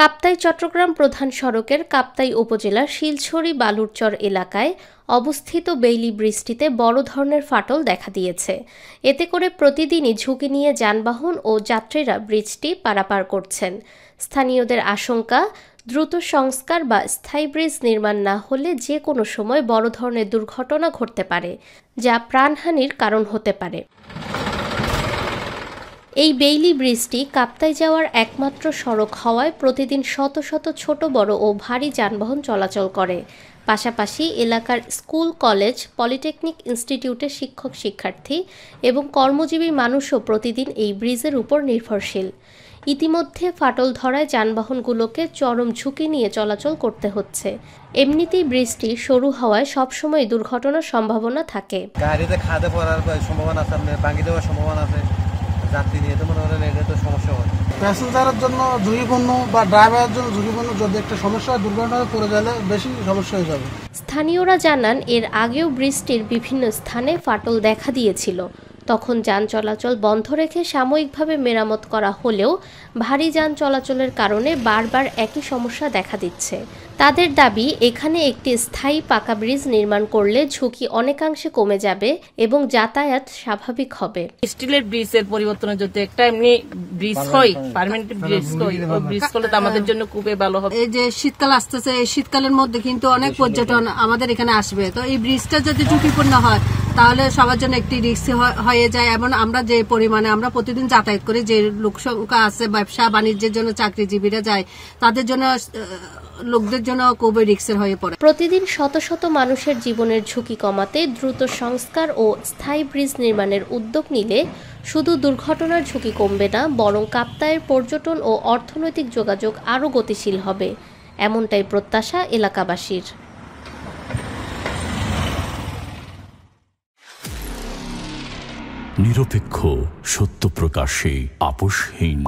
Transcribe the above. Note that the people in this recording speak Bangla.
কাপ্তাই চট্টগ্রাম প্রধান সড়কের কাপ্তাই উপজেলার শিলছড়ি বালুরচর এলাকায় অবস্থিত বেইলি ব্রিজটিতে বড় ধরনের ফাটল দেখা দিয়েছে। এতে করে প্রতিদিনই ঝুঁকি নিয়ে যানবাহন ও যাত্রীরা ব্রিজটি পারাপার করছেন। স্থানীয়দের আশঙ্কা, দ্রুত সংস্কার বা স্থায়ী ব্রিজ নির্মাণ না হলে যে কোনো সময় বড় ধরনের দুর্ঘটনা ঘটতে পারে, যা প্রাণহানির কারণ হতে পারে। এই বেইলি ব্রিজটি কাপ্তাই যাওয়ার একমাত্র সড়ক হওয়ায় প্রতিদিন শত শত ছোট বড় ও ভারী যানবাহন চলাচল করে। পাশাপাশি এলাকার স্কুল, কলেজ, পলিটেকনিক ইনস্টিটিউটের শিক্ষক শিক্ষার্থী এবং কর্মজীবী মানুষও প্রতিদিন এই ব্রিজের উপর নির্ভরশীল। ইতিমধ্যে ফাটল ধরায় যানবাহনগুলোকে চরম ঝুঁকি নিয়ে চলাচল করতে হচ্ছে। এমনিতেই ব্রিজটি সরু হওয়ায় সবসময় দুর্ঘটনার সম্ভাবনা থাকে। গাড়িতে খাদে পড়ার সম্ভাবনা আছে, ভাঙি দেওয়ার সম্ভাবনা আছে। যাত্রী নিয়ে তো মনে হলে এটা তো সমস্যা হয়। প্যাসেঞ্জারের জন্য ঝুঁকিপূর্ণ বা ড্রাইভারের জন্য ঝুঁকিপূর্ণ। যদি একটা সমস্যা দুর্ঘটনায় পড়ে গেলে বেশি সমস্যা হয়ে যাবে। স্থানীয়রা জানান, এর আগেও ব্রিজটির বিভিন্ন স্থানে ফাটল দেখা দিয়েছিল। তখন যান চলাচল বন্ধ রেখে সাময়িকভাবে মেরামত করা হলেও ভারী যান চলাচলের কারণে বারবার একই সমস্যা দেখা দিচ্ছে। তাদের দাবি, এখানে একটি স্থায়ী পাকা ব্রিজ নির্মাণ করলে ঝুঁকি অনেকাংশে কমে যাবে এবং যাতায়াত স্বাভাবিক হবে। স্টিলের ব্রিজের পরিবর্তনের যদি একটা এমনি ব্রিজ হয়, পার্মানেন্ট ব্রিজ হয়, ওই ব্রিজ করলে তো আমাদের জন্য খুবই ভালো হবে। এই যে শীতকাল আসতেছে, এই শীতকালের মধ্যে কিন্তু অনেক পর্যটন আমাদের এখানে আসবে। তো এই ব্রিজটা যদি ঝুঁকিপূর্ণ হয় তাহলে সবার জন্য একটি রিস্ক হয়ে যায়। এবং আমরা যে পরিমাণে আমরা প্রতিদিন যাতায়াত করি, যে লোক সংখ্যা আছে, ব্যবসা বাণিজ্যের জন্য চাকরিজীবীরা যায়, তাদের জন্য লোকদের জন্য খুবই রিস্কের হয়ে পড়ে। প্রতিদিন শত শত মানুষের জীবনের ঝুঁকি কমাতে দ্রুত সংস্কার ও স্থায়ী ব্রিজ নির্মাণের উদ্যোগ নিলে শুধু দুর্ঘটনার ঝুঁকি কমবে না, বরং কাপ্তাইয়ের পর্যটন ও অর্থনৈতিক যোগাযোগ আরও গতিশীল হবে, এমনটাই প্রত্যাশা এলাকাবাসীর। নিরপেক্ষ, সত্য প্রকাশে আপোষহীন।